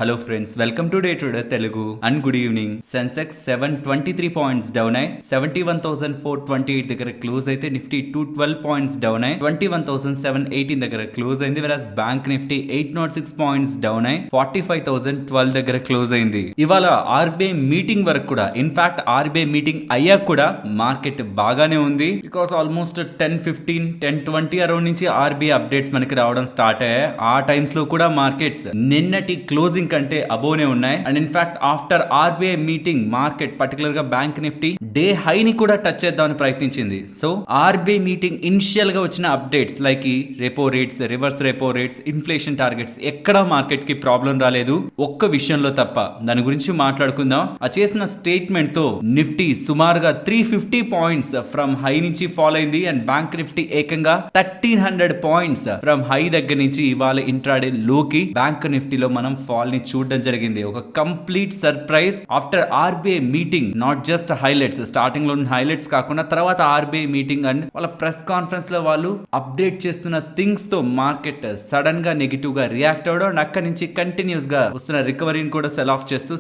Hello friends, welcome to day today Telugu and good evening. Sensex 723 points down అయ్యి 71,428 దగ్గర close అయితే Nifty 212 points down అయ్యి 21,718 దగ్గర క్లోజ్ అయింది. వెరాస్ బ్యాంక్ నిఫ్టీ 806 పాయింట్స్ డౌన్ అయ్యి 45,012 దగ్గర క్లోజ్ అయింది. ఇవాళ ఆర్బీఐ మీటింగ్ వరకు కూడా, ఇన్ఫాక్ట్ ఆర్బీఐ మీటింగ్ అయ్యాక కూడా మార్కెట్ బాగానే ఉంది. బికాస్ ఆల్మోస్ట్ 10:15 10:20 అరౌండ్ నుంచి ఆర్బీఐ అప్డేట్స్ మనకి రావడం స్టార్ట్ అయ్యాయి. ఆ టైమ్స్ లో కూడా మార్కెట్స్ నిన్నటి క్లోజింగ్ కంటే అబోనే ఉన్నాయి. And in fact after RBI meeting market particular గా బ్యాంక్ నిఫ్టీ డే హై ని కూడా టచ్ చేద్దామని ప్రయత్నించింది. సో ఆర్బీఐ మీటింగ్ ఇనిషియల్ గా వచ్చిన అప్డేట్స్ లైక్ ఈ repo rates, reverse repo rates, inflation targets ఎక్కడా మార్కెట్ కి ప్రాబ్లం రాలేదు, ఒక్క విషయంలో తప్ప. దాని గురించి మాట్లాడుకుందాం. ఆ చేసిన స్టేట్మెంట్ తో నిఫ్టీ సుమారుగా 350 పాయింట్స్ ఫ్రమ్ హై నుంచి ఫాల్ అయింది. అండ్ బ్యాంక్ నిఫ్టీ ఏకంగా 1300 పాయింట్స్ ఫ్రమ్ హై దగ్గర నుంచి ఇవాళ ఇంట్రాడే లోకి బ్యాంక్ నిఫ్టీలో మనం ఫాల్ ని చూడడం జరిగింది. ఒక complete surprise after RBI meeting. Not just highlights, starting లో హైలైట్స్ కాకుండా తర్వాత ఆర్బీఐ మీటింగ్ అండ్ వాళ్ళ ప్రెస్ కాన్ఫరెన్స్ లో వాళ్ళు అప్డేట్ చేస్తున్న థింగ్స్ తో మార్కెట్ సడన్ గా నెగిటివ్ గా రియాక్ట్ అవడం అండ్ అక్కడి నుంచి కంటిన్యూస్ గా వస్తున్న రికవరీని కూడా సెల్ ఆఫ్ చేస్తూ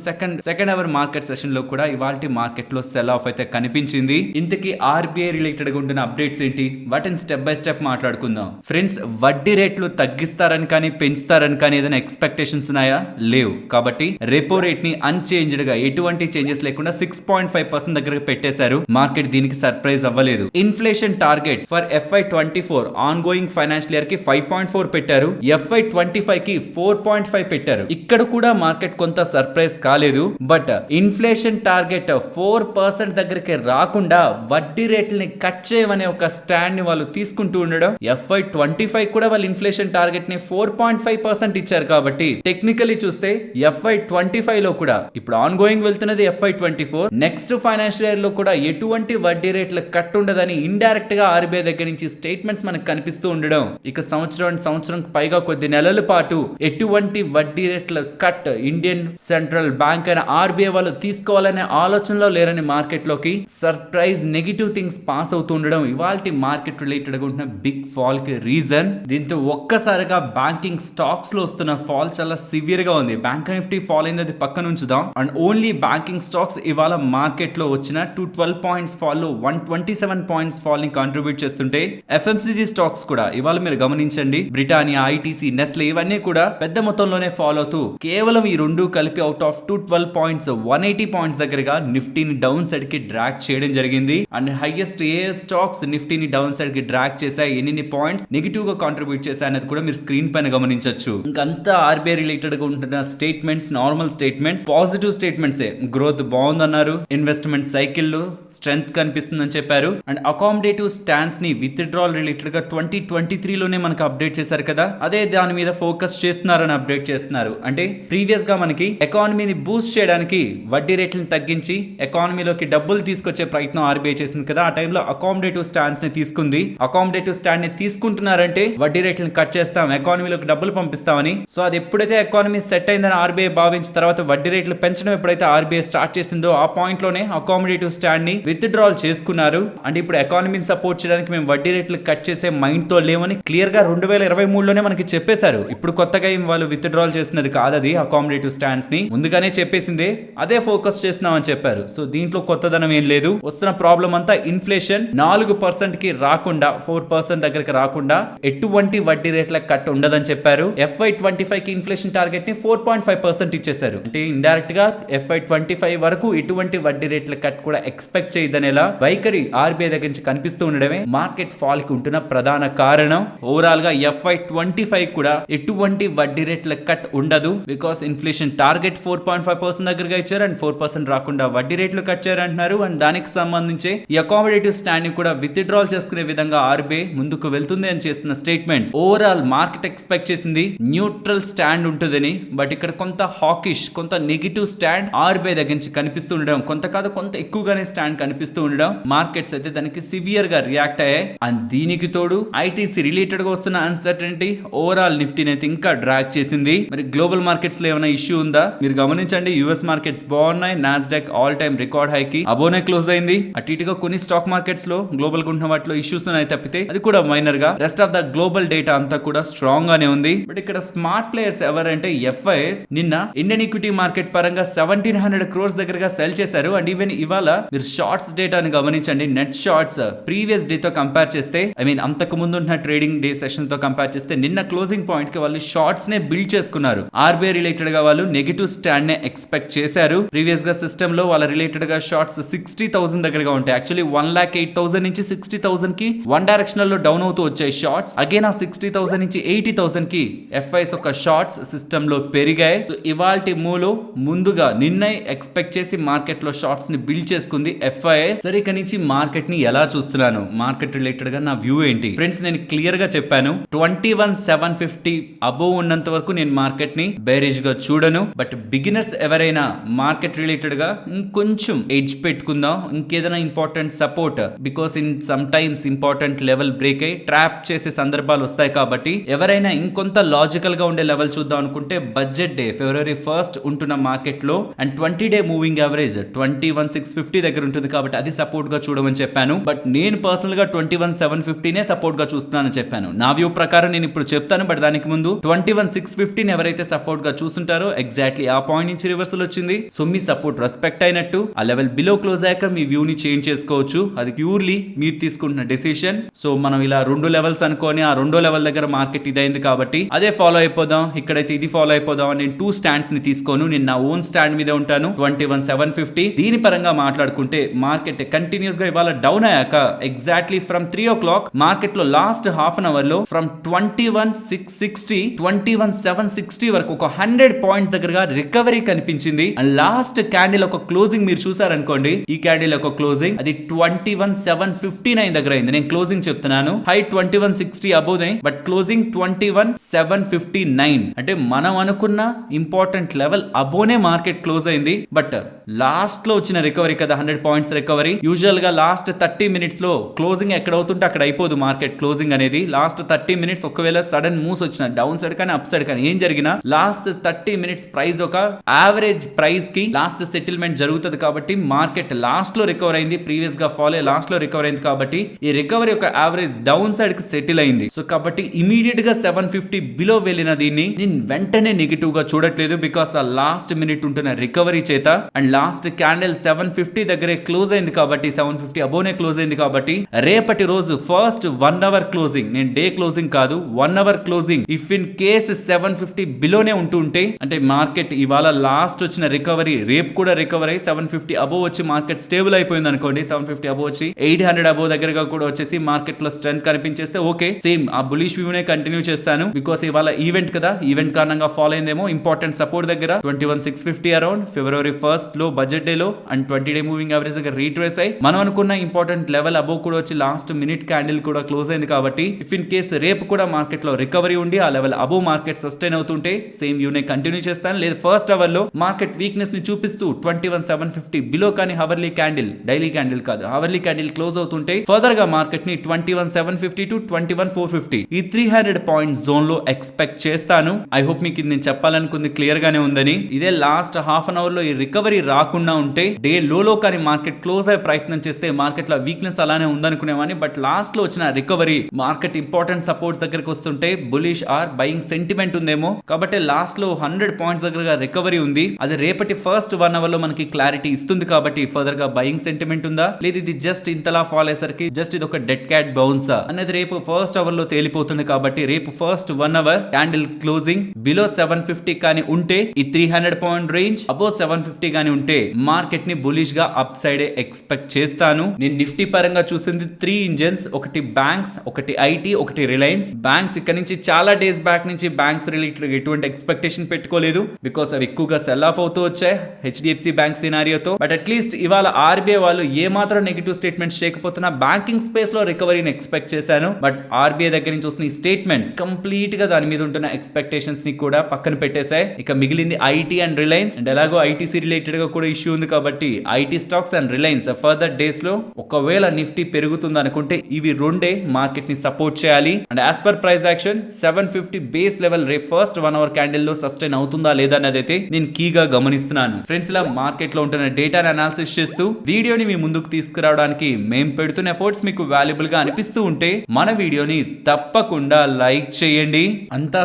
సెకండ్ అవర్ మార్కెట్ సెషన్ లో కూడా ఇవాల్టి మార్కెట్ లో సెల్ ఆఫ్ అయితే కనిపించింది. ఇంతకీ ఆర్బీఐ రిలేటెడ్ గా ఉంటున్న అప్డేట్స్ ఏంటి, వాటిని స్టెప్ బై స్టెప్ మాట్లాడుకుందాం. ఫ్రెండ్స్, వడ్డీ రేట్లు తగ్గిస్తారని కానీ పెంచుతారని కానీ ఏదైనా ఎక్స్పెక్టేషన్స్ ఉన్నాయా? లేవు. కాబట్టి రెపో రేట్ ని అన్చేంజ్డ్ గా ఎటువంటి చేంజెస్ లేకుండా 6.5% దగ్గర పెట్టేశారు. మార్కెట్ దీనికి సర్ప్రైజ్ అవ్వలేదు. Inflation target for FY24 on going financial year కి 5.4 పెట్టారు, FY25 కి 4.5 పెట్టారు. ఇక్కడ కూడా మార్కెట్ కొంత సర్ప్రైజ్ కాలేదు. బట్ ఇన్ఫ్లేషన్ టార్గెట్ 4% దగ్గరికి రాకుండా వడ్డీ రేట్లని కట్ చేయమనే ఒక స్టాండ్ ని వాళ్ళు తీసుకుంటూ ఉండడం, FY25 కూడా వాళ్ళు ఇన్ఫ్లేషన్ టార్గెట్ ని 4.5% ఇచ్చారు. కాబట్టి టెక్నికలీ చూస్తే FY25 లో కూడా ఇప్పుడు ఆన్ గోయింగ్ వెళ్తున్నది FY24. నెక్స్ట్ ఫైనాన్షియల్ ఇయర్ లో కూడా ఎటువంటి వడ్డీ రేట్ల కట్ ఉండదని ఇండైరెక్ట్ గా ఆర్బీఐ దగ్గర నుంచి స్టేట్మెంట్స్ మనకు కనిపిస్తూ ఉండడం, ఇక సంవత్సరం పైగా కొద్ది నెలల పాటు ఎటువంటి వడ్డీ రేట్ల కట్ ఇండియన్ సెంట్రల్ బ్యాంక్ అయిన ఆర్బీఐ వాళ్ళు తీసుకోవాలనే ఆలోచనలో లేరని మార్కెట్ లోకి సర్ప్రైజ్ నెగిటివ్ థింగ్స్ పాస్ అవుతూ ఉండడం ఇవాల్టి మార్కెట్ రిలేటెడ్ గా ఉంటున్న బిగ్ ఫాల్ కి రీజన్. దీంతో ఒక్కసారిగా బ్యాంకింగ్ స్టాక్స్ లో వస్తున్న ఫాల్ చాలా సివియర్ గా ఉంది. బ్యాంక్ నిఫ్టీ ఫాల్ అయింది, అది పక్కన ఉంచుదాం. అండ్ ఓన్లీ బ్యాంకింగ్ స్టాక్స్ ఇవాళ మార్కెట్ లో వచ్చిన 212 పాయింట్స్ ఫాల్ లో 127 పాయింట్స్ ఫాల్ ని కాంట్రిబ్యూట్ చేస్తుంటే ఎఫ్ఎంసీజీ స్టాక్స్ కూడా ఇవాళ మీరు గమనించండి, బ్రిటానియా, ఐటీసీ, నెస్లే ఇవన్నీ కూడా పెద్ద మొత్తంలోనే ఫాల్ అవుతూ కేవలం ఈ రెండు కలిపి అవుట్ ఆఫ్ 212 పాయింట్స్ 180 పాయింట్స్ దగ్గరగా నిఫ్టీని డౌన్ సైడ్ కి డ్రాగ్ చేయడం జరిగింది. అండ్ హైయెస్ట్ ఏ స్టాక్స్ నిఫ్టీని డౌన్ సైడ్ కి డ్రాగ్ చేశాయి, ఎన్ని పాయింట్స్ నెగిటివ్ గా కాంట్రిబ్యూట్ చేశాయి అనేది కూడా మీరు స్క్రీన్ పైన గమనించవచ్చు. ఇంకంతా ఆర్బీఐ రిలేటెడ్ గా ఉంటున్న statements normal statements, positive statements. Growth బాగుందన్నారు, ఇన్వెస్ట్మెంట్ సైకిల్ లో స్ట్రెంగ్త్ కనిపిస్తుందని చెప్పారు. అండ్ అకామిడేటివ్ స్టాండ్స్ ని విత్ డ్రాల్ రిలేటెడ్ గా 2023 లోనే మనకు అప్డేట్ చేశారు కదా, అదే దాని మీద ఫోకస్ చేస్తున్నారని అప్డేట్ చేస్తున్నారు. అంటే ప్రీవియస్ గా మనకి ఎకానమీని బూస్ట్ చేయడానికి వడ్డీ రేట్లను తగ్గించి ఎకానమీలోకి డబ్బులు తీసుకొచ్చే ప్రయత్నం ఆర్బీఐ చేసింది కదా, ఆ టైంలో అకామిడేటివ్ స్టాండ్స్ ని తీసుకుంది. అకామిడేటివ్ స్టాండ్ ని తీసుకుంటున్నారంటే వడ్డీ రేట్లను కట్ చేస్తాం, ఎకానమీలోకి డబ్బులు పంపిస్తామని. సో అది ఎప్పుడైతే ఎకానమీ సెట్ అయిందని ఆర్బీఐ భావించిన తర్వాత వడ్డీ రేట్లు పెంచడం ఎప్పుడైతే ఆర్బీఐ స్టార్ట్ చేసిందో ఆ పాయింట్ లోనే అకామిడేటివ్ స్టాండ్ ని విత్ డ్రాల్ చేసుకున్నారు. అంటే ఇప్పుడు ఎకానమీని సపోర్ట్ చేయడానికి మేము వడ్డీ రేట్లు కట్ చేసే మైండ్ తో లేవని క్లియర్ గా 2023 లోనే మనకి చెప్పేశారు. ఇప్పుడు కొత్తగా వాళ్ళు విత్ డ్రాల్ చేసినది కాదది, అకామిడేటివ్ స్టాండ్స్ ని ముందుగానే చెప్పేసిందే, అదే ఫోకస్ చేస్తున్నామని చెప్పారు. సో దీంట్లో కొత్తదనం ఏం లేదు. వస్తున్న ప్రాబ్లం అంతా ఇన్ఫ్లేషన్ 4% కి రాకుండా 4% దగ్గరికి రాకుండా ఎటువంటి వడ్డీ రేట్ల కట్ ఉండదని చెప్పారు. FY25 కి ఇన్ఫ్లేషన్ టార్గెట్ ని 4.5% ఇచ్చేశారు. అంటే ఇండైరెక్ట్ గా FY25 వరకు ఎటువంటి వడ్డీ రేట్ల కట్ కూడా ఎక్స్పెక్ట్ చేయదనేలా వైఖరి ఆర్బీఐ దగ్గర నుంచి కనిపిస్తూ ఉండడమే మార్కెట్ ఫాల్ కి ఉంటున్న ప్రధాన కారణం. ఓవరాల్ గా FY25 కూడా ఎటువంటి వడ్డీ రేట్ల కట్ ఉండదు. బికాస్ ఇన్ఫ్లేషన్ టార్గెట్ 4.5% దగ్గరగా ఇచ్చారు అండ్ 4% రాకుండా వడ్డీ రేట్లు కట్ చేయారు అంటున్నారు. అండ్ దానికి సంబంధించి ఈ అకామిడేటివ్ స్టాండ్ ని కూడా విత్ డ్రాల్ చేసుకునే విధంగా ఆర్బీఐ ముందుకు వెళ్తుంది అని చేస్తున్న స్టేట్మెంట్స్. ఓవరాల్ మార్కెట్ ఎక్స్పెక్ట్ చేసింది న్యూట్రల్ స్టాండ్ ఉంటుందని, బట్ ఇక్కడ కొంత హాకిష్, కొంత నెగిటివ్ స్టాండ్ ఆర్బీఐ దగ్గర నుంచి కనిపిస్తూ ఉండడం, కొంత కాదు కొంత ఎక్కువగానే స్టాండ్ కనిపిస్తూ ఉండడం, మార్కెట్స్ అయితే దానికి సివియర్ గా రియాక్ట్ అయ్యాయి. అండ్ దీనికి తోడు ఐటీసీ రిలేటెడ్ గా వస్తున్న అన్సర్టనిటీ ఓవరాల్ నిఫ్టీని అయితే ఇంకా డ్రాగ్ చేసింది. మరి గ్లోబల్ మార్కెట్స్ లో ఏమైనా ఇష్యూ ఉందా? మీరు గమనించండి, యుఎస్ మార్కెట్స్ బాగున్నాయి, Nasdaq all time record high కి అబోనే క్లోజ్ అయింది. అటు ఇటుగా కొన్ని స్టాక్ మార్కెట్స్ లో గ్లోబల్ గా ఉన్న వాటిలో ఇష్యూస్ ఉన్నాయి తప్పితే అది కూడా మైనర్ గా rest of the global data అంతా కూడా స్ట్రాంగ్ గానే ఉంది. బట్ ఇక్కడ స్మార్ట్ ప్లేయర్స్ ఎవరంటే FIS నిన్న ఇండియన్ ఈక్విటీ మార్కెట్ పరంగా 1700 crores దగ్గరగా సెల్ చేశారు. అండ్ ఈవెన్ ఇవాళ మీరు షార్ట్స్ డేటాను గమనించండి. నెట్ షార్ట్స్ ప్రీవియస్ డే తో కంపేర్ చేస్తే అంతకు ముందు ఉన్న ట్రేడింగ్ డే సెషన్ తో కంపేర్ చేస్తే నిన్న క్లోజింగ్ పాయింట్ కి వాళ్ళు షార్ట్స్ నే బిల్డ్ చేసుకున్నారు. RBI రిలేటెడ్ గా వాళ్ళు నెగటివ్ స్టాండ్ నే ఎక్స్పెక్ట్ చేశారు. ప్రీవియస్ గా సిస్టమ్ లో వాళ్ళ రిలేటెడ్ గా షార్ట్స్ 60,000 దగ్గరగా ఉంటాయి. యాక్చువల్లీ 1,08,000 నుంచి 60,000 కి వన్ డైరెక్షనల్ లో డౌన్ అవుతూ వచ్చాయి షార్ట్స్. అగైన్ ఆ 60,000 నుంచి 80,000 కి FIS ఒక షార్ట్స్ సిస్టమ్ లో పెరిగాయి. ఇవాల్టి మూలో ముందుగా నిన్న ఎక్స్పెక్ట్ చేసి మార్కెట్ లో షార్ట్స్ ని బిల్డ్ చేసుకుంది FIS. సరే, ఇక నుంచి మార్కెట్ ని ఎలా చూస్తున్నాను, మార్కెట్ రిలేటెడ్ గా నా వ్యూ ఏంటి ఫ్రెండ్స్, నేను క్లియర్ గా చెప్పాను. 21,750 అబోవ్ ఉన్నంత వరకు నేను మార్కెట్ ని బేరిష్ గా చూడను. బట్ బిగినర్స్ ఎవరైనా మార్కెట్ రిలేటెడ్ గా ఇంకొంచెం ఎడ్జ్ పెట్టుకుందాం, ఇంకేదైనా important support, because in some times important level break అయ్యి ట్రాప్ చేసే సందర్భాలు వస్తాయి. కాబట్టి ఎవరైనా ఇంకొంత లాజికల్ గా ఉండే లెవెల్ చూద్దాం అనుకుంటే బడ్జెట్ డే February 1st ఉంటున్న మార్కెట్ లో అండ్ 20-day మూవింగ్ యావరేజ్ 21,650 దగ్గర ఉంటుంది. కాబట్టి అది సపోర్ట్ గా చూడమని చెప్పాను. బట్ నేను పర్సనల్ గా 21,750 నే సపోర్ట్ గా చూస్తున్నానని చెప్పాను. నా వ్యూ ప్రకారం నేను ఇప్పుడు చెప్తాను. బట్ దానికి ముందు 21,650 ఎవరైతే సపోర్ట్ గా చూస్తుంటారో ఎగ్జాక్ట్లీ ఆ పాయింట్ నుంచి రివర్సల్ వచ్చింది. సో మీ సపోర్ట్ రెస్పెక్ట్ అయినట్టు ఆ లెవెల్ బిలో క్లోజ్ అయ్యాక మీ వ్యూ ని చేంజ్ చేసుకోవచ్చు. అది ప్యూర్లీ మీరు తీసుకుంటున్న డెసిషన్. సో మనం ఇలా రెండు లెవెల్స్ అనుకోని ఆ రెండో లెవెల్ దగ్గర మార్కెట్ ఇదైంది కాబట్టి అదే ఫాలో అయిపోదాం, ఇక్కడైతే ఇది ఫాలో అయిపోదాం. నేను 2 స్టాండ్స్ ని తీసుకోను, నేను నా ఓన్ స్టాండ్ మీద ఉంటాను. 21,750 దీని పరంగా మాట్లాడుకుంటే మార్కెట్ కంటిన్యూస్ గా ఇవాళ డౌన్ అయ్యాక ఎగ్జాక్ట్లీ ఫ్రమ్ 3 o'clock మార్కెట్ లో లాస్ట్ హాఫ్ అన్ అవర్ లో ఫ్రమ్ 21,660 21,760 వరకు ఒక 100 పాయింట్స్ దగ్గరగా రికవరీ కనిపించింది. అండ్ లాస్ట్ క్యాండిల్ ఒక క్లోజింగ్ మీరు చూసారనుకోండి, ఈ క్యాండిల్ ఒక క్లోజింగ్ అది 21,759 దగ్గర అయింది. నేను క్లోజింగ్ చెప్తున్నాను, హై 21,60 అబోవ్, బట్ క్లోజింగ్ 21,759. అంటే మనం అనుకున్న ఇంపార్టెంట్ లెవెల్ అబోనే మార్కెట్ క్లోజ్ అయింది. బట్ లాస్ట్ లో వచ్చిన రికవరీ కదా 100 పాయింట్స్ రికవరీ. యూజువల్ గా లాస్ట్ 30 minutes లో క్లోజింగ్ ఎక్కడ అవుతుంటే అక్కడ అయిపోదు మార్కెట్ క్లోజింగ్ అనేది. లాస్ట్ 30 minutes ఒకవేళ సడన్ మూవ్స్ వచ్చిన డౌన్ సైడ్ కానీ అప్ సైడ్ కానీ ఏం జరిగినా లాస్ట్ 30 minutes ప్రైస్ ఒక యావరేజ్ ప్రైస్ కి లాస్ట్ సెటిల్మెంట్ జరుగుతుంది. కాబట్టి మార్కెట్ లాస్ట్ లో రికవర్ అయింది. ప్రీవియస్ గా ఫాల్ లాస్ట్ లో రికవర్ అయింది కాబట్టి ఈ రికవరీ ఒక యావరేజ్ డౌన్ సైడ్ కి సెటిల్ అయింది. సో కాబట్టి ఇమీడియట్ గా 750 బిలో వెళ్ళిన దీన్ని నేను వెంటనే నెగిటివ్ గా చూడట్లేదు. బికాస్ ఆ లాస్ట్ మినిట్ ఉంటున్న రికవరీ చేత అండ్ లాస్ట్ క్యాండిల్ 750 దగ్గరే క్లోజ్ అయింది కాబట్టి 750 అబోనే క్లోజ్ అయింది కాబట్టి రేపటి రోజు ఫస్ట్ 1 hour క్లోజింగ్, నేను డే క్లోజింగ్ కాదు 1 hour closing if in case 750 బిలోనే ఉంటుంటే అంటే మార్కెట్ ఇవాళ లాస్ట్ వచ్చిన రికవరీ రేపు కూడా రికవర్ అయ్యి 750 అబోవ్ వచ్చి మార్కెట్ స్టేబుల్ అయిపోయింది అనుకోండి. 750 అబోవ్ వచ్చి 800 అబోవ్ దగ్గరగా కూడా వచ్చేసి మార్కెట్ లో స్ట్రెంత్ కనిపించేస్తే ఓకే, సేమ్ ఆ బులిష్ వ్యూ నే కంటిన్యూ చేస్తాను. బికాస్ ఇవాళ ఈవెంట్ కదా, ఈవెంట్ కారణంగా ఫాలో అయిందేమో ఇంపార్టెంట్ సపోర్ట్ దగ్గర 21,650 అరౌండ్ February 1st లో బడ్జెట్ డే లో అండ్ 20-day మూవింగ్ యావరేజ్ దగ్గర రీట్రేస్ అయ్యి మనం అనుకున్న ఇంపార్టెంట్ లెవెల్ అబోవ్ కూడా వచ్చి లాస్ట్ మినిట్ క్యాండిల్ కూడా క్లోజ్ అయింది. కాబట్టి ఇఫ్ ఇన్ కేస్ రేపు కూడా మార్కెట్ లో రికవరీ ఉండి ఆ లెవెల్ అబోవ్ మార్కెట్ సస్టైన్ అవుతుంటే సేమ్ వ్యూ నే కంటిన్యూ చేస్తాను. లేదా ఫస్ట్ అవర్ లో మార్కెట్ వీక్నెస్ ని చూపిస్తూ 21,750 బిలో కానీ హవర్లీ క్యాండిల్, డైలీ క్యాండిల్ కాదు హవర్లీ క్యాండిల్ క్లోజ్ అవుతుంటే ఫర్దర్ గా మార్కెట్ ని 21,750 to 21,450 ఈ 300 పాయింట్స్ జోన్ లో ఎక్స్పెక్ట్ చేస్తాను. ఐ హోప్ మీకు ఇది నేను చెప్పాలనుకుంది క్లియర్ గానే ఉందని. ఇదే లాస్ట్ హాఫ్ అన్ అవర్ లో ఈ రికవరీ రాకుండా ఉంటే డే లో కానీ మార్కెట్ క్లోజ్ అయ్యే ప్రయత్నం చేస్తే మార్కెట్ లో వీక్నెస్ అలానే ఉందనుకునేవాని. బట్ లాస్ట్ లో వచ్చిన రికవరీ మార్కెట్ ఇంపార్టెంట్ సపోర్ట్స్ దగ్గరకు వస్తుంటే బులిష్ ఆర్ బయింగ్ సెంటిమెంట్ ఉందేమో. కాబట్టి లాస్ట్ లో 100 పాయింట్స్ దగ్గరగా రికవరీ ఉంది. అది రేపటి ఫస్ట్ 1 hour లో మనకి క్లారిటీ ఇస్తుంది. కాబట్టి ఫర్దర్ గా బయింగ్ సెంటిమెంట్ ఉందా లేదు ఇది జస్ట్ ఇంతలా ఫాల్ అయ్యేసరికి జస్ట్ ఇది ఒక డెడ్ క్యాట్ బౌన్స్ అనేది రేపు ఫస్ట్ అవర్ లో తేలిపోతుంది. కాబట్టి రేపు first 1 hour candle closing below 750 కానీ ఉంటే ఈ 300 పాయింట్ రేంజ్ అబోవ్ 750 కానీ ఉంటే మార్కెట్ ని బులిష్ గా అప్ సైడ్ ఎక్స్పెక్ట్ చేస్తాను. నేను నిఫ్టీ పరంగా చూసింది 3 ఇంజన్స్, ఒకటి బ్యాంక్స్, ఒకటి ఐటీ, ఒకటి రిలయన్స్. బ్యాంక్స్ ఇక్కడ నుంచి చాలా డేస్ బ్యాక్ నుంచి బ్యాంక్స్ రిలేటెడ్ ఎటువంటి ఎక్స్పెక్టేషన్ పెట్టుకోలేదు. బికాస్ అవి ఎక్కువగా సెల్ ఆఫ్ అవుతూ వచ్చాయి హెచ్డిఎఫ్సి బ్యాంక్ సినారియోతో. బట్ అట్లీస్ట్ ఇవాళ ఆర్బీఐ వాళ్ళు ఏ మాత్రం నెగిటివ్ స్టేట్మెంట్స్ చేయకపోతున్నా బ్యాంకింగ్ స్పేస్ లో రికవరీని ఎక్స్పెక్ట్ చేశాను. బట్ ఆర్బీఐ దగ్గర నుంచి వస్తున్న ఈ స్టేట్మెంట్స్ కంప్లీట్ గా దాని మీద ఉంటున్న ఎక్స్పెక్టేషన్స్ ని కూడా పక్కన పెట్టేశాయి. ఇక మిగిలింది ఐటీ అండ్ రిలయన్స్. అండ్ ఎలాగో ఐటీసీ రిలేటెడ్ గా కూడా ఇష్యూ ఉంది కాబట్టి IT stocks and Reliance further days లో ఒకవేళ నిఫ్టీ పెరుగుతుంది అనుకుంటే ఇవి రెండే మార్కెట్ ని సపోర్ట్ చేయాలి. And as per price action 750 base level రేపు ఫస్ట్ 1 hour క్యాండిల్ లో సస్టైన్ అవుతుందా లేదా అనేది అయితే నేను కీగా గమనిస్తున్నాను. ఫ్రెండ్స్, ఇలా మార్కెట్ లో ఉంటున్న డేటాని అనాలిసిస్ చేస్తూ వీడియోని మీ ముందుకు తీసుకురావడానికి మేము పెడుతున్న ఎఫర్ట్స్ మీకు వాల్యుబుల్ గా అనిపిస్తూ ఉంటే మన వీడియోని తప్పకుండా లైక్ చేయండి. అంతా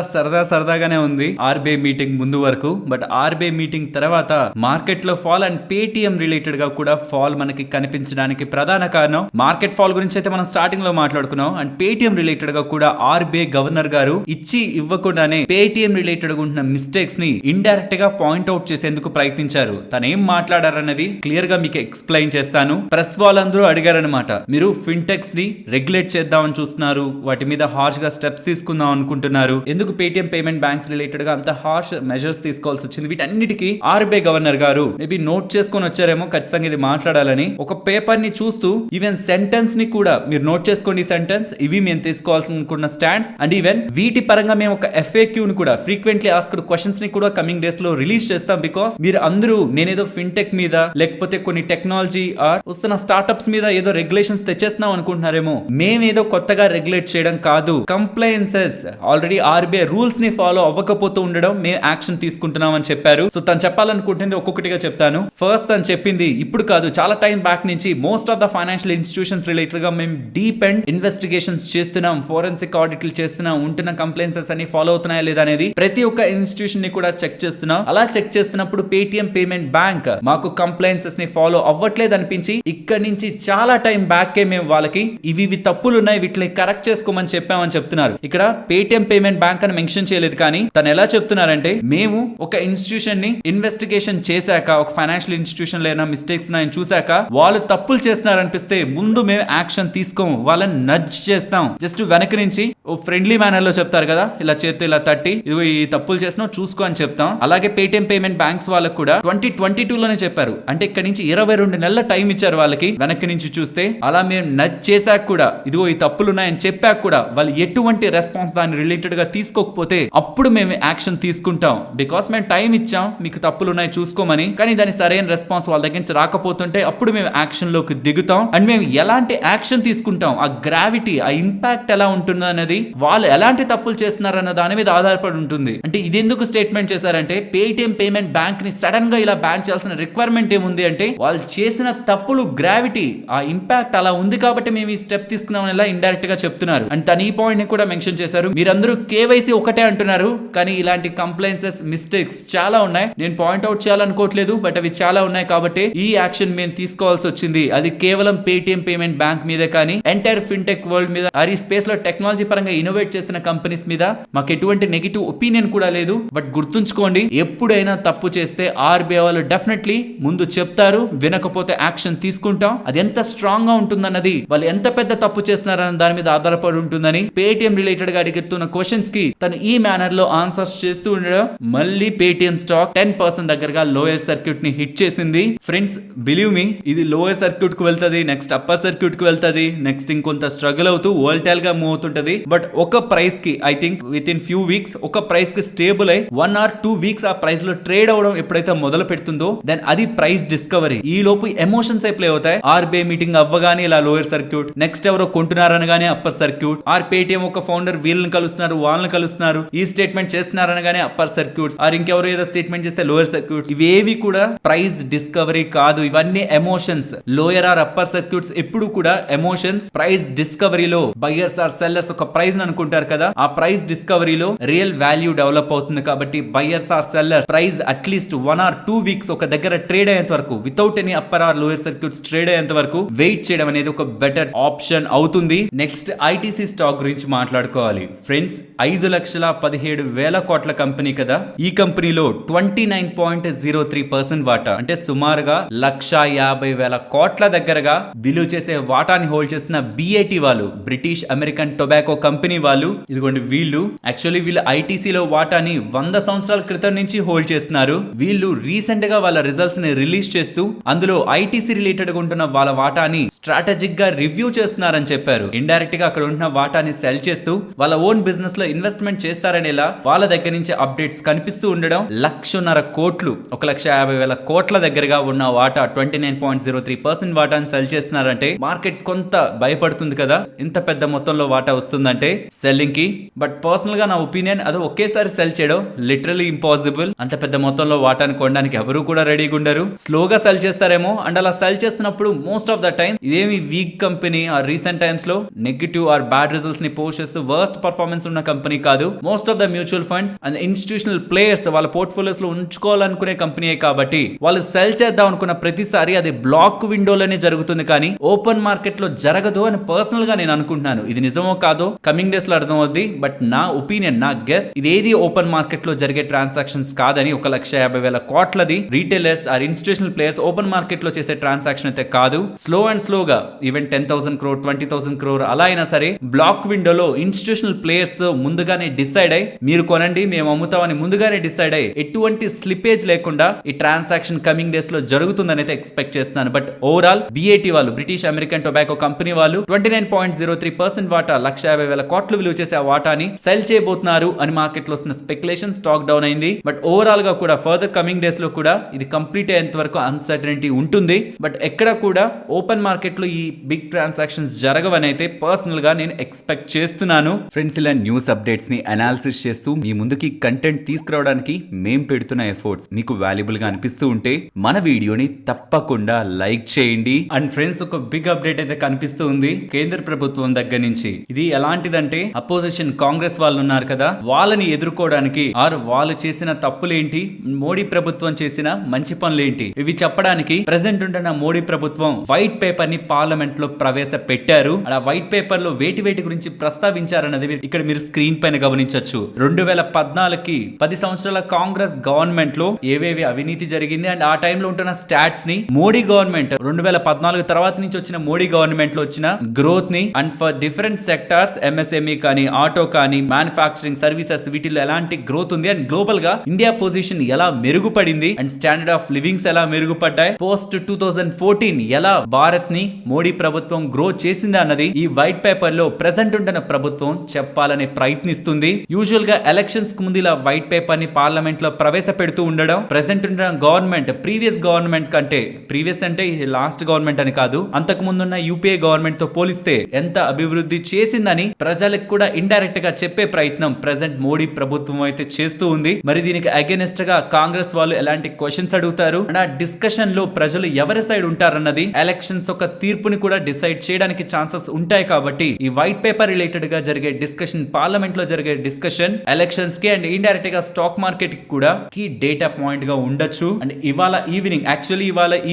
సరదాగానే ఉంది. ఆర్బీఐ మీటింగ్ ముందు వరకు. బట్ ఆర్బీఐ మీటింగ్ తర్వాత మార్కెట్ లో ఫాల్ అండ్ పేటిఎం రిలేటెడ్ గా కూడా ఫాల్ మనకి కనిపించడానికి ప్రధాన కారణం మార్కెట్ ఫాల్ గురించి అయితే మనం స్టార్టింగ్ లో మాట్లాడుకున్నాం. అండ్ పేటిఎం రిలేటెడ్ గా కూడా ఆర్బీఐ గవర్నర్ గారు ఇచ్చి ఇవ్వకుండానే పేటిఎం రిలేటెడ్ గా ఉంటున్న మిస్టేక్స్ ని ఇండైరెక్ట్ గా పాయింట్ అవుట్ చేసేందుకు ప్రయత్నించారు. తను ఏం మాట్లాడారన్నది క్లియర్ గా మీకు ఎక్స్ప్లెయిన్ చేస్తాను. ప్రెస్ వాళ్ళందరూ అడిగారనమాట, మీరు ఫిన్టెక్స్ ని రెగ్యులేట్ చేద్దామని చూస్తున్నారు, వాటి మీద హార్ష్ గా స్టెప్స్ తీసుకుందాం అనుకుంటున్నారు, ఎందుకు పేటిఎం పేమెంట్ బ్యాంక్స్ రిలేటెడ్ గా అంత హార్ష్ మెజర్స్ తీసుకోవాల్సి వచ్చింది? వీటన్నిటికీ ఆర్బీఐ గవర్నర్ గారు మేబీ నోట్ చేసుకొని వచ్చారేమో, ఖచ్చితంగా ఇది మాట్లాడాలని. ఒక పేపర్ ని చూస్తూ ఈవెన్ సెంటెన్స్ ని కూడా మీరు నోట్ చేసుకోండి, సెంటెన్స్ ఇవి మేము తీసుకోవాలనుకున్న స్టాండ్స్ అండ్ ఈవెన్ వీటి పరంగా మేము ఒక FAQ ని కూడా, ఫ్రీక్వెంట్లీ ఆస్క్డ్ క్వశ్చన్స్ ని కూడా కమింగ్ డేస్ లో రిలీజ్ చేస్తాం. బికాస్ మీరు అందరూ నేనేదో ఫిన్టెక్ మీద లేకపోతే కొన్ని టెక్నాలజీ ఆర్ వస్తున్న స్టార్ట్అప్స్ మీద ఏదో రెగ్యులేషన్స్ తెచ్చేస్తున్నాం అనుకుంటున్నారేమో. మేమేదో కొత్తగా రెగ్యులేట్ చేయడం కాదు, కంప్లైన్సెస్ ఆల్రెడీ ఆర్బీఐ రూల్స్ ని ఫాలో అవ్వకపోతూ ఉండడం మేము యాక్షన్ తీసుకుంటున్నాం అని చెప్పారు. సో తను చెప్పాలనుకుంటుంది ఒక్కొక్కటిగా చెప్తాను. ఫస్ట్ తను చెప్పింది ఇప్పుడు కాదు, చాలా టైం బ్యాక్ నుంచి most of the financial institutions related గా మేము డీప్ అండ్ ఇన్వెస్టిగేషన్స్ చేస్తున్నాం, ఫోరెన్సిక్ ఆడిట్లు చేస్తున్నాం, ఉంటున్న కంప్లైన్సెస్ అన్ని ఫాలో అవుతున్నాయా లేదా అనేది ప్రతి ఒక్క ఇన్స్టిట్యూషన్ ని కూడా చెక్ చేస్తున్నాం. అలా చెక్ చేస్తున్నప్పుడు పేటిఎం పేమెంట్ బ్యాంక్ మాకు కంప్లైన్సెస్ ని ఫాలో అవ్వట్లేదు అనిపించి ఇక్కడి నుంచి చాలా టైం బ్యాక్ మేము వాళ్ళకి ఇవి తప్పులు ఉన్నాయి, వీటిని కరెక్ట్ చేసుకోమని చెప్పామని చెప్తున్నారు. ఇక్కడ పేటిఎం పేమెంట్ బ్యాంక్ అని మెన్షన్ చేయలేదు, కానీ తను ఎలా చెప్తున్నారంటే మేము ఒక ఇన్స్టిట్యూషన్ ని ఇన్వెస్టిగేషన్ చేశాక, ఒక ఫైనాన్షియల్ ఇన్స్టిట్యూషన్ లో ఏమైనా మిస్టేక్స్ ఉన్నాయని చూశాక వాళ్ళు తప్పులు చేస్తున్నారనిపిస్తే ముందు మేము యాక్షన్ తీసుకోము, వాళ్ళని నడ్జ్ చేస్తాం. జస్ట్ వెనక నుంచి ఓ ఫ్రెండ్లీ మేనర్ లో చెప్తారు కదా, ఇలా చేతి ఇలా తట్టి ఇదిగో ఈ తప్పులు చేసినా చూసుకో అని చెప్తాం. అలాగే పేటిఎం పేమెంట్ బ్యాంక్స్ వాళ్ళకు కూడా 2022 లోనే చెప్పారు, అంటే ఇక్కడ నుంచి 22 నెలల టైం ఇచ్చారు వాళ్ళకి వెనక్కి నుంచి చూస్తే. అలా మేము నడ్జ్ చేశాక కూడా ఇదిగో ఈ తప్పులు ఉన్నాయని చెప్పాక కూడా వాళ్ళు ఎటువంటి రెస్పాన్స్ దాని రిలేటెడ్ గా తీసుకోకపోతే అప్పుడు మేము యాక్షన్ తీసుకుంటాం. బికాస్ మేము టైం ఇచ్చాం మీకు తప్పులు ఉన్నాయి చూసుకోమని, కానీ దాని సరైన రెస్పాన్స్ వాళ్ళ దగ్గర నుంచి రాకపోతుంటే అప్పుడు మేము యాక్షన్ లోకి దిగుతాం. అండ్ మేము ఎలాంటి యాక్షన్ తీసుకుంటాం, ఆ గ్రావిటీ, ఆ ఇంపాక్ట్ ఎలా ఉంటుంది అనేది, వాళ్ళు ఎలాంటి తప్పులు చేస్తున్నారన్న దాని మీద ఆధారపడి ఉంటుంది. అంటే ఇది ఎందుకు స్టేట్మెంట్ చేశారంటే పేటిఎం పేమెంట్ బ్యాంక్ ని సడన్ గా ఇలా బ్యాన్ చేయాల్సిన రిక్వైర్మెంట్ ఏముంది అంటే వాళ్ళు చేసిన తప్పులు గ్రావిటీ, ఆ ఇంపాక్ట్ అలా ఉంది కాబట్టి మేము ఈ స్టెప్ తీసుకున్నామని ఇలా ఇండైరెక్ట్ గా చెప్తున్నారు. అండ్ తన ఈ పాయింట్ ని కూడా మెన్షన్ చేశారు, మీరందరూ కేవైసీ ఒకటే అంటున్నారు, కానీ ఇలాంటి కంప్లైన్సెస్ మిస్టేక్స్ చాలా ఉన్నాయి, నేను పాయింట్ అవుట్ చేయాలనుకోవట్లేదు, బట్ అవి చాలా ఉన్నాయి కాబట్టి ఈ యాక్షన్ మేము తీసుకోవాల్సి వచ్చింది. అది కేవలం పేటిఎం పేమెంట్ బ్యాంక్ మీదే కానీ ఎంటైర్ ఫిన్టెక్ వరల్డ్ మీద, ఈ స్పేస్ లో టెక్నాలజీ పరంగా ఇన్నోవేట్ చేస్తున్న కంపెనీస్ మీద మాకు ఎటువంటి నెగిటివ్ ఒపీనియన్ కూడా లేదు. బట్ గుర్తుంచుకోండి, ఎప్పుడైనా తప్పు చేస్తే ఆర్బీఐ వాళ్ళు డెఫినెట్లీ ముందు చెప్తారు, వినకపోతే యాక్షన్ తీసుకుంటాం. అది ఎంత స్ట్రాంగ్ గా ఉంటుందన్నది, వాళ్ళు ఎంత పెద్ద తప్పు చేస్తున్నారన్న దాని మీద ఆధారపడి ఉంటుందని పేటిఎం రిలేటెడ్ గా అడుగుతున్న క్వశ్చన్స్ కి తను ఈ మేనర్ లో ఆన్సర్స్ చేస్తూ ఉండడం మళ్ళీ పేటిఎం స్టాక్ 10% దగ్గరగా లోయర్ సర్క్యూట్ ని హిట్ చేసింది. ఫ్రెండ్స్ బిలీవ్ మీ, ఇది లోయర్ సర్క్యూట్ కు వెళ్తది, నెక్స్ట్ అప్పర్ సర్క్యూట్ కు వెళ్తది, నెక్స్ట్ ఇంకొంత స్ట్రగుల్ అవుతూ వోల్టైల్ గా మూవ్ అవుతుంటది. బట్ ఒక ప్రైస్ కి I think with in few weeks ఒక ప్రైస్ కి స్టేబుల్ అయి 1 or 2 వీక్స్ ఆ ప్రైస్ లో ట్రేడ్ అవడం ఎప్పుడైతే మొదలు పెడుతుందో దెన్ అది ప్రైస్ డిస్కవరీ. ఈ లోపు ఎమోషన్స్ ప్లే అవుతాయి. ఆర్బీఐ మీటింగ్ అవ్వగానే ఇలా లోయర్ సర్క్యూట్, నెక్స్ట్ ఎవరో కొంటున్నారనగానే అప్పర్ సర్క్యూట్, ఆర్ పేటిఎం ఒక ఫౌండర్ వీళ్ళని కలుస్తున్నారు వాళ్ళని కలుస్తున్నారు ఈ స్టేట్మెంట్ చేస్తున్నారనగానే అప్పర్ సర్క్యూట్స్, ఆర్ ఇంకెవరో ఏదో స్టేట్మెంట్ చేస్తే లోయర్ సర్క్యూట్స్. ఇవేవి కూడా ప్రైస్ డిస్కవరీ కాదు, ఇవన్నీ emotions. Lower or upper circuits ఎప్పుడు కూడా ఎమోషన్స్. ప్రైస్ డిస్కవరీలో బయర్స్ ఆర్ సెల్లర్స్ ఒక ప్రైస్ అనుకుంటారు కదా, ఆ ప్రైస్ డిస్కవరీలో రియల్ వాల్యూ డెవలప్ అవుతుంది. కాబట్టి buyers or sellers price at least 1 or 2 weeks ఒక దగ్గర ట్రేడ్ అయ్యేంత వరకు without any upper or lower circuits trade అయ్యేంత వరకు వెయిట్ చేయడం అనేది ఒక బెటర్ ఆప్షన్ అవుతుంది. నెక్స్ట్ ఐటీసీ స్టాక్ గురించి మాట్లాడుకోవాలి. ఫ్రెండ్స్ 5,17,000 కోట్ల కంపెనీ కదా, ఈ కంపెనీలో 29.03% వాటా, అంటే సుమారుగా 1,50,000 కోట్ల దగ్గరగా విలువ చేసే వాటాని హోల్డ్ చేస్తున్న బిఐటి వాళ్ళు, బ్రిటిష్ అమెరికన్ టొబాకో కంపెనీ వాళ్ళు. ఇదిగోండి వీళ్ళు యాక్చువల్లీ వీళ్ళు ఐటీసీలో వాటాని 100 సంవత్సరాల క్రితం నుంచి హోల్డ్ చేస్తున్నారు. వీళ్ళు రీసెంట్ గా వాళ్ళ రిజల్ట్స్ ని రిలీజ్ చేస్తూ అందులో ఐటీసీ రిలేటెడ్ గా ఉంటున్న వాళ్ళ వాటాని స్ట్రాటజిక్ గా రివ్యూ చేస్తున్నారని చెప్పారు. ఇండైరెక్ట్ గా అక్కడ ఉంటున్న వాటాని సెల్ చేస్తూ వాళ్ళ ఓన్ బిజినెస్ లో ఇన్వెస్ట్మెంట్ చేస్తారనేలా వాళ్ళ దగ్గర నుంచి అప్డేట్స్ కనిపిస్తూ ఉండడం. 1,50,000 కోట్లు, 1,50,000 కోట్ల దగ్గరగా ఉన్న వాటా 29.03% వాటాని సెల్ చేస్తున్నారంటే మార్కెట్ కొంత భయపడుతుంది కదా, ఇంత పెద్ద మొత్తంలో వాటా వస్తుందంటే సెల్లింగ్ కి. బట్ పర్సనల్ గా నా ఒపీనియన్, అది ఒకేసారి సెల్ చేయడం లిటరలీ ఇంపాసిబుల్. అంత పెద్ద మొత్తంలో వాటాని కొనడానికి ఎవరు కూడా రెడీగా ఉండరు, స్లోగా సెల్ చేస్తారేమో. అండ్ అలా సెల్ చేస్తున్నప్పుడు మోస్ట్ ఆఫ్ ద టైం ఇదేమి వీక్ కంపెనీ ఆ రీసెంట్ టైమ్స్ లో నెగటివ్ ఆర్ బ్యాడ్ రిజల్ట్స్ ని పోస్ట్ చేస్తూ వర్స్ట్ పర్ఫార్మెన్స్ ఉన్న కంపెనీ కాదు. Most of the mutual funds and institutional players వాళ్ళ పోర్ట్ఫోలియోస్ లో ఉంచుకోవాలనుకునే కంపెనీయే కాబట్టి వాళ్ళు సెల్ చేద్దాం అనుకున్న ప్రతిసారి అది బ్లాక్ విండోలోనే జరుగుతుంది కానీ ఓపెన్ మార్కెట్ లో జరగదు అని పర్సనల్ గా నేను అనుకుంటున్నాను. ఇది నిజమో కాదో కమింగ్ డేస్ లో అర్థం అవుద్ది. బట్ నా ఒపీనియన్, నా గెస్, ఇదేది ఓపెన్ మార్కెట్ లో జరిగే ట్రాన్సాక్షన్స్ కాదని. 1,50,000 కోట్లది retailers or institutional players open market లో చేసే ట్రాన్సాక్షన్ అయితే కాదు. స్లో అండ్ స్లోగా ఈవెన్ 10,000 crore 20,000 crore అలా అయినా సరే బ్లాక్ విండోలో ఇన్స్టిట్యూషనల్ ప్లేయర్స్ తో ముందుగానే డిసైడ్ అయ్యి మీరు కొనండి మేము అమ్ముతామని ముందుగానే డిసైడ్ అయ్యి ఎటువంటి స్లిపేజ్ లేకుండా ఈ ట్రాన్సాక్షన్ కమింగ్ డేస్ లో జరుగుతుందని అయితే ఎక్స్పెక్ట్ చేస్తున్నాను. బట్ ఓవరాల్ BAT వాళ్ళు, బ్రిటిష్ అమెరికన్ టొబాకో కంపెనీ వాళ్ళు 29.03% వాటా 1,50,000 కోట్లు విలువ చేసే ఆ వాటాని సెల్ చేయబోతున్నారు అని మార్కెట్ లో వస్తున్న స్పెక్యులేషన్. స్టాక్ డౌన్ అయింది. బట్ ఓవరాల్ గా కూడా ఫర్దర్ కమింగ్ డేస్ లో కూడా ఇది కంప్లీట్ అయ్యేంత వరకు అన్సర్టనిటీ ఉంటుంది. బట్ ఎక్కడ కూడా ఓపెన్ మార్కెట్ లో ఈ బిగ్ ట్రాన్సాక్షన్స్ జరగవని అయితే పర్సనల్ గా నేను ఎక్స్పెక్ట్ చేస్తున్నాను. ఫ్రెండ్స్, ఇలా న్యూస్ అప్డేట్స్ ని అనాలిసిస్ చేస్తూ మీ ముందుకి కంటెంట్ తీసుకురావడానికి మేం పెడుతున్న ఎఫర్ట్స్ మీకు వాల్యుబుల్ గా అనిపిస్తూ ఉంటే మన వీడియోని తప్పకుండా లైక్ చేయండి. అండ్ ఫ్రెండ్స్, ఒక బిగ్ అప్డేట్ అయితే కనిపిస్తూ ఉంది కేంద్ర ప్రభుత్వం దగ్గర నుంచి. ఇది ఎలాంటిదంటే అపోజిషన్ కాంగ్రెస్ వాళ్ళు ఉన్నారు కదా, వాళ్ళని ఎదుర్కోవడానికి ఆర్ వాళ్ళు చేసిన తప్పులేంటి, మోడీ ప్రభుత్వం చేసిన మంచి పనులేంటి, ఇవి చెప్పడానికి ప్రెసెంట్ ఉంటున్న మోడీ ప్రభుత్వం వైట్ పేపర్ ని పార్లమెంట్ లో ప్రవేశపెట్టారు. ఆ వైట్ పేపర్ లో వేటి గురించి ప్రస్తావించారన్నది ఇక్కడ మీరు స్క్రీన్ పైన గమనించవచ్చు. 2014కి 10 సంవత్సరాల కాంగ్రెస్ గవర్నమెంట్ లో ఏవేవి అవినీతి జరిగింది అండ్ ఆ టైంలో ఉంటున్న స్టాట్స్ ని మోడీ గవర్నమెంట్ 2014 తర్వాత నుంచి వచ్చిన మోడీ గవర్నమెంట్ లో వచ్చిన గ్రోత్ ని and for different sectors MSME కానీ, ఆటో కానీ, మ్యానుఫాక్చరింగ్ సర్వీసెస్, వీటిలో ఎలాంటి గ్రోత్ ఉంది అండ్ గ్లోబల్ గా ఇండియా పొజిషన్ ఎలా మెరుగుపడింది అండ్ స్టాండర్డ్ ఆఫ్ లివింగ్స్ ఎలా మెరుగుపడ్డాయి, పోస్ట్ 2014 ఎలా భారత్ ని మోడీ ప్రభుత్వం గ్రో చేసింది అన్నది ఈ వైట్ పేపర్ లో ప్రెసెంట్ ఉంటున్న ప్రభుత్వం చెప్పాలని ప్రయత్నిస్తుంది. యూజువల్ గా ఎలక్షన్స్ కు ముందు ఇలా వైట్ పేపర్ ని పార్లమెంట్ లో ప్రవేశపెడుతూ ఉండడం ప్రెసెంట్ ఉంటున్న గవర్నమెంట్ ప్రీవియస్ గవర్నమెంట్ కంటే, ప్రీవియస్ అంటే లాస్ట్ గవర్నమెంట్ అని కాదు, అంతకు ముందున్న యూపీఏ గవర్నమెంట్ తో పోలిస్తే ఎంత అభివృద్ధి చేసిందని ప్రజలకు కూడా ఇండైరెక్ట్ గా చెప్పే ప్రయత్నం ప్రెసెంట్ మోడీ ప్రభుత్వం అయితే చేస్తూ ఉంది. మరి దీనికి అగైనెస్ట్ గా కాంగ్రెస్ వాళ్ళు ఎలాంటి క్వశ్చన్స్ అడుగుతారు అండ్ ఆ డిస్కషన్ లో ప్రజలు ఎవరి సైడ్ ఉంటారన్నది ఎలక్షన్స్ ఒక తీర్పుని కూడా డిసైడ్ చేయడానికి ఛాన్సెస్ ఉంటాయి. కాబట్టి ఈ వైట్ పేపర్ రిలేటెడ్ గా జరిగే డిస్కషన్, పార్లమెంట్ లో జరిగే డిస్కషన్ ఎలక్షన్స్ కి అండ్ ఇండైరెక్ట్ గా స్టాక్ మార్కెట్ కి కూడా కీ డేటా పాయింట్ గా ఉండొచ్చు. అండ్ ఇవాళ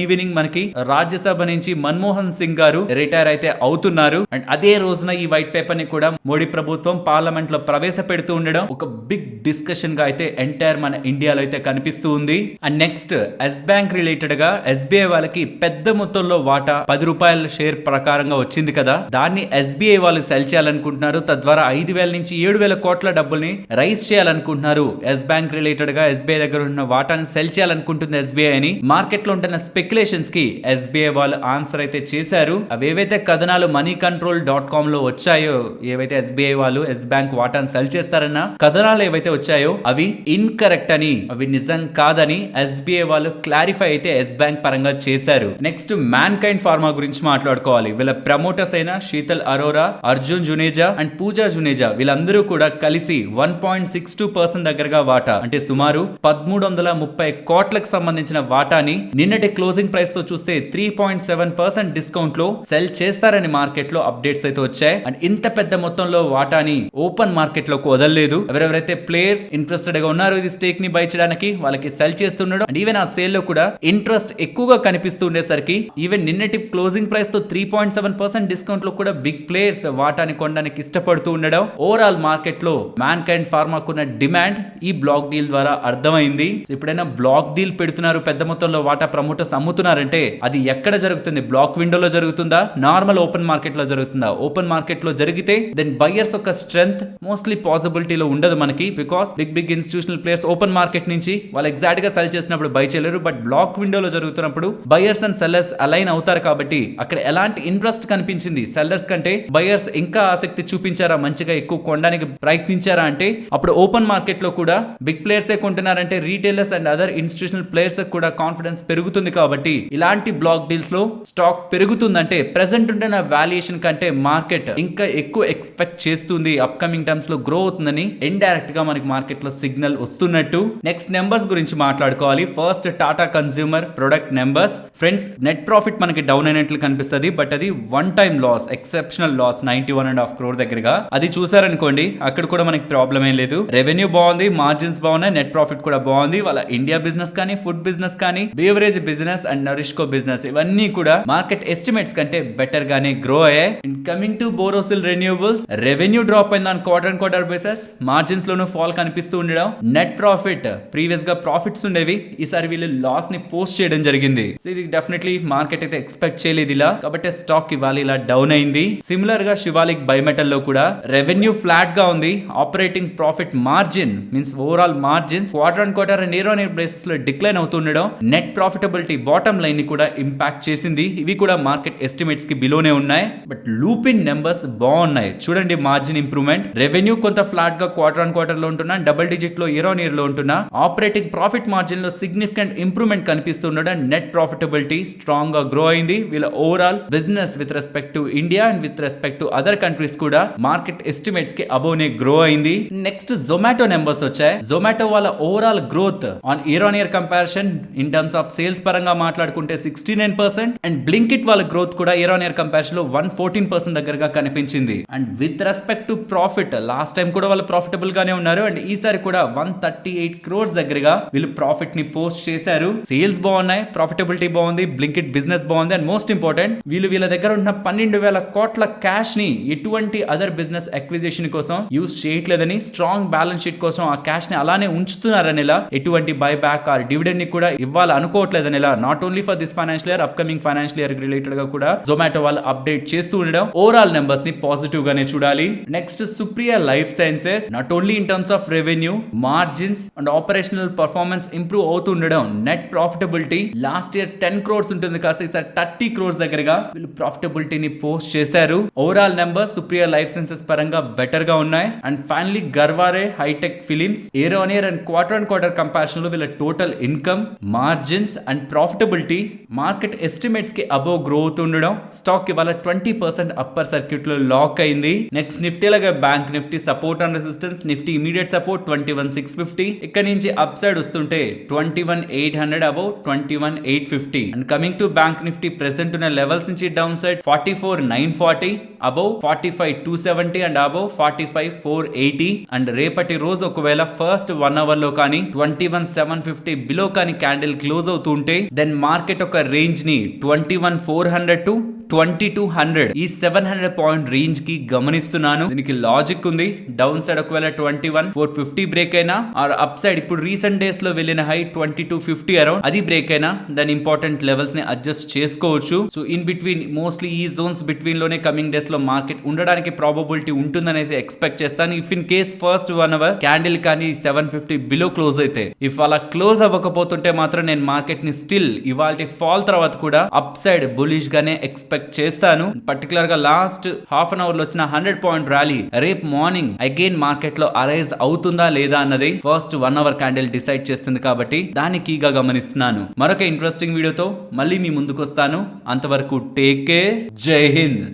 ఈవినింగ్ మనకి రాజ్యసభ నుంచి మన్మోహన్ సింగ్ గారు రిటైర్ అయితే అవుతున్నారు. అండ్ అదే రోజున ఈ వైట్ పేపర్ ని కూడా మోడీ ప్రభుత్వం పార్లమెంట్ లో ప్రవేశపెడుతూ ఉండడం ఒక బిగ్ డిస్కషన్ గా అయితే ఎంటైర్ మన ఇండియాలో అయితే కనిపిస్తూ ఉంది. And next Yes Bank related గా SBI వాళ్ళకి పెద్ద మొత్తంలో వాటా 10 రూపాయల షేర్ ప్రకారంగా వచ్చింది కదా, దాన్ని SBI వాళ్ళు సెల్ చేయాలనుకుంటున్నారు. తద్వారా 5,000 నుంచి 7,000 కోట్ల డబ్బుల్ని రైజ్ చేయాలనుకుంటున్నారు. ఎస్ బ్యాంక్ రిలేటెడ్ గా SBI దగ్గర ఉన్న వాటాని సెల్ చేయాలనుకుంటుంది SBI అని మార్కెట్ లో ఉంటున్న స్పెక్యులేషన్స్ కి SBI వాళ్ళు ఆన్సర్ అయితే చేశారు. అవేవైతే కథనాలు moneycontrol.com లో వచ్చాయో, ఏవైతే SBI వాళ్ళు ఎస్ బ్యాంక్ వాటాను సెల్ చేస్తారన్న కథనాలు ఏవైతే వచ్చాయో అవి ఇన్కరెక్ట్ అని, అవి నిజం కాదని SBI వాళ్ళు క్లారిఫై అయితే ఎస్ బ్యాంక్ పరంగా చేశారు. నెక్స్ట్ మ్యాన్ కైండ్ ఫార్మా గురించి మాట్లాడుకోవాలి. వీళ్ళ ప్రమోటర్స్ అయిన శీతల్ అరోరా, అర్జున్ జునేజా అండ్ పూజా జునేజా వీళ్ళందరూ కూడా కలిసి 1.62% దగ్గరగా వాటా, అంటే సుమారు 1,330 కోట్లకు సంబంధించిన వాటాని నిన్నటి క్లోజింగ్ ప్రైస్ తో చూస్తే 3.7% డిస్కౌంట్ లో సెల్ చేస్తారని మార్కెట్ లో అప్డేట్స్ అయితే వచ్చాయి. అండ్ ఇంత పెద్ద మొత్తంలో వాటాని ఓపెన్ మార్కెట్ లోకి వదలలేదు. ఎవరెవరైతే ప్లేయర్స్ ఇంట్రెస్టెడ్ గా ఉన్నారో ఇది స్టేక్ ని బై చేయడానికి వాళ్ళకి సెల్ చేస్తున్నాడు. అండ్ ఈవెన్ ఆ సేల్ లో కూడా ఇంట్రెస్ట్ ఎక్కువగా కనిపిస్తూ ఉండేసరికి ఈవెన్ నిన్నటి క్లోజింగ్ ప్రైస్ తో 3.7% డిస్కౌంట్ లో కూడా బిగ్ ప్లేయర్స్ వాటాని కొనడానికి ఇష్టపడుతూ ఉండడం ఓవరాల్ మార్కెట్ లో మ్యాన్ కైండ్ ఫార్మాకున్న డిమాండ్ ఈ బ్లాక్ డీల్ ద్వారా అర్థమైంది. ఎప్పుడైనా బ్లాక్ డీల్ పెడుతున్నారు, పెద్ద మొత్తంలో వాటా ప్రమోటర్స్ అమ్ముతున్నారంటే అది ఎక్కడ జరుగుతుంది? బ్లాక్ విండోలో జరుగుతుందా, నార్మల్ ఓపెన్ మార్కెట్ లో జరుగుతుందా? ఓపెన్ మార్కెట్ లో జరిగితే దెన్ బయర్స్ ఒక స్ట్రెంగ్త్ మోస్ట్లీ పాసిబిలిటీలో ఉండదు మనకి, because big institutional players open market నుంచి వాళ్ళు ఎగ్జాక్ట్ గా సెల్ చేసినప్పుడు బై చేయలేరు. బట్ బ్లాక్ విండోలో జరుగుతున్నప్పుడు బయర్స్ అండ్ సెల్లర్స్ అలైన్ అవుతారు కాబట్టి అక్కడ ఎలాంటి ఇంట్రెస్ట్ కనిపించింది సెల్లర్స్ కంటే బయర్స్ ఇంకా ఆసక్తి చూపించారా, మంచిగా ఎక్కువ కొనడానికి ప్రయత్నించారా అంటే అప్పుడు ఓపెన్ మార్కెట్ లో కూడా బిగ్ ప్లేయర్స్ కొంటున్నారంటే retailers and other institutional players కూడా కాన్ఫిడెన్స్ పెరుగుతుంది. కాబట్టి ఇలాంటి బ్లాక్ డీల్స్ లో స్టాక్ పెరుగుతుందంటే ప్రెసెంట్ ఉంటున్న వాల్యుయేషన్ కంటే మార్కెట్ ఇంకా ఎక్కువ ఎక్స్పెక్ట్ చేస్తుంది, అప్కమింగ్ టైమ్స్ లో గ్రో అవుతుందని ఇండైరెక్ట్ గా మనకి మార్కెట్ లో సిగ్నల్ వస్తున్నట్టు. నెక్స్ట్ నెంబర్స్ గురించి మాట్లాడుకోవాలి. First Tata consumer product numbers. Friends, net profit మనకి డౌన్ అయినట్లు కనిపిస్తుంది. బట్ అది one time loss, exceptional loss 91.5 crore దగ్గరగా అది చూసారనుకోండి, అక్కడ కూడా మనకి ప్రాబ్లం ఏం లేదు. రెవెన్యూ బాగుంది, మార్జిన్స్ బాగున్నాయి, నెట్ ప్రాఫిట్ కూడా బాగుంది. వాళ్ళ ఇండియా బిజినెస్ కానీ, ఫుడ్ బిజినెస్ కానీ, beverage business and NourishCo business ఇవన్నీ కూడా మార్కెట్ ఎస్టిమేట్స్ కంటే బెటర్ గానే గ్రో అయ్యాయి. Coming to Borosil renewables, revenue drop అయింది ఆన్ క్వార్టర్ బేసిస్, మార్జిన్స్ లోను ఫాల్ కనిపిస్తూ ఉండడం, నెట్ ప్రాఫిట్ ప్రీవియస్ గా ప్రాఫిట్స్ ఉండేవి, ఈసారి వీళ్ళు లాస్ ని పోస్ట్ చేయడం జరిగింది. సో ఇది డెఫినెట్లీ మార్కెట్ అయితే ఎక్స్పెక్ట్ చేయలేదు ఇలా, కాబట్టి స్టాక్ ఇవాళ ఇలా డౌన్ అయింది. సిమిలర్ గా శివాలిక్ బైమెటల్ లో కూడా రెవెన్యూ ఫ్లాట్ గా ఉంది, operating profit margin means overall margins quarter and year on year basis లో డిక్లైన్ అవుతుండడం, నెట్ ప్రాఫిటబిలిటీ బాటమ్ లైన్ ని కూడా ఇంపాక్ట్ చేసింది. ఇవి కూడా మార్కెట్ ఎస్టిమేట్స్ కి బిలోనే ఉన్నాయి, బట్ లూపిన్ నెంబర్స్ బాగున్నాయి. చూడండి మార్జిన్ ఇంప్రూవ్మెంట్, రెవెన్యూ కొంత ఫ్లాట్ గా క్వార్టర్ లో ఉంటున్నా, డబుల్ డిజిట్ లో ఇయర్ ఆన్ ఇయర్ లో ఉంటున్నా, ఆపరేటింగ్ ప్రాఫిట్ మార్జిన్ లో సిగ్నిఫికెంట్ ఇంప్రూవ్మెంట్ కనిపిస్తుండడం, నెట్ ప్రాఫిటబిలిటీ స్ట్రాంగ్ గా గ్రో అయింది. వీళ్ళ overall business with respect to India and with respect to other countries కూడా మార్కెట్ ఎస్టిమేట్స్ కి అబోవ్ నే గ్రో అయింది. నెక్స్ట్ జొమాటో నెంబర్స్ వచ్చాయి. జొమాటో వాళ్ళ overall growth on year comparison in terms of sales పరంగా మాట్లాడుకుంటే 69% అండ్ బ్లింకిట్ వాళ్ళ గ్రోత్ కూడా ఇయర్ కంపారిజన్ లో 114% దగ్గరగా కనిపించింది. And with respect to profit last time కూడా వాళ్ళు ప్రాఫిటబుల్ గానే ఉన్నారు, అండ్ ఈసారి కూడా 138 crores దగ్గరగా వీళ్ళు ప్రాఫిట్ ని పోస్ట్ చేశారు. సేల్స్ బాగున్నాయి, ప్రాఫిటబిలిటీ బాగుంది, బ్లింకిట్ బిజినెస్ బాగుంది, అండ్ మోస్ట్ ఇంపార్టెంట్ వీళ్ళ దగ్గర ఉన్న 12,000 కోట్ల క్యాష్ ని ఎటువంటి అదర్ బిజినెస్ అక్విజిషన్ కోసం యూజ్ చేయట్లేదని, స్ట్రాంగ్ బ్యాలెన్స్ షీట్ కోసం ఆ క్యాష్ ని అలానే ఉంచుతున్నారని, ఎటువంటి బైబ్యాక్ ఆర్ డివిడెండ్ ని కూడా ఇవ్వాలనుకోవట్లేదని, not only for this financial year, upcoming financial year related గా కూడా జొమాటో వాళ్ళు అప్డేట్ చేస్తూ ఉండడం, ఓవరాల్ నెంబర్స్ ని పాజిటివ్ గానే చూడాలి. Next Supriya life sciences, not only in terms of revenue, margins and operational performance improve అవుతూ ఉండడం, net profitability last year 10 crores ఉంటుంది కాస్త ఈసారి 30 crores దగ్గరగా వీళ్ళు ప్రాఫిటబిలిటీని పోస్ట్ చేశారు. Overall number Supriya life sciences పరంగా బెటర్ గా ఉన్నాయి. And finally Garware hi tech films, year on year and quarter comparison లో వీళ్ళ total income, margins and profitability market estimates కి అబోవ్ గ్రో అవుతుండడం, స్టాక్ ఇవాళ 20% అప్పర్ సర్క్యూట్ లో లాక్ అయింది. నెక్స్ట్ నిఫ్టీ లాగా bank Nifty support and resistance, Nifty immediate support 21,650, ఇక్కడ నుంచి up side వస్తుంటే 21,800 above 21,850. And coming to bank Nifty present ఉన్న levels నుంచి down side 44,940 above 45,270 and above 45,480. And రేపటి రోజు ఒకవేళ ఫస్ట్ 1 hour లో కానీ 21,750 బిలో కానీ క్యాండిల్ క్లోజ్ అవుతుంటే దెన్ మార్కెట్ ఒక రేంజ్ ని 21,400 టు 2200 ఈ 700 పాయింట్ రేంజ్ కి గమనిస్తున్నాను. దీనికి లాజిక్ ఉంది. డౌన్ సైడ్ ఒకవేళ 21,450 బ్రేక్ అయినా ఆర్ అప్ సైడ్ ఇప్పుడు రీసెంట్ డేస్ లో వెళ్ళిన హై 2250 అరౌండ్ అది బ్రేక్ అయినా దాని ఇంపార్టెంట్ లెవెల్స్ ని అడ్జస్ట్ చేసుకోవచ్చు. సో ఇన్ బిట్వీన్ మోస్ట్లీ ఈ జోన్స్ బిట్వీన్ లోనే కమింగ్ డేస్ లో మార్కెట్ ఉండడానికి ప్రాబబిలిటీ ఉంటుందనేసి ఎక్స్పెక్ట్ చేస్తాను. If in case first 1 hour candle కానీ 750 బిలో క్లోజ్ అయితే, ఇఫ్ అలా క్లోజ్ అవ్వకపోతుంటే మాత్రం నేను మార్కెట్ ని స్టిల్ ఇవాల్టి ఫాల్ తర్వాత కూడా అప్ సైడ్ బులిష్ గానే ఎక్స్పెక్ట్ చేస్తాను. పర్టికులర్ గా లాస్ట్ హాఫ్ అన్ అవర్ లో వచ్చిన 100 పాయింట్ ర్యాలీ రేపు మార్నింగ్ అగైన్ మార్కెట్ లో అరైజ్ అవుతుందా లేదా అన్నది ఫస్ట్ 1 hour క్యాండిల్ డిసైడ్ చేస్తుంది, కాబట్టి దాన్ని కీగా గమనిస్తున్నాను. మరొక ఇంట్రెస్టింగ్ వీడియోతో మళ్ళీ మీ ముందుకు వస్తాను. అంతవరకు టేక్ కేర్, జై హింద్.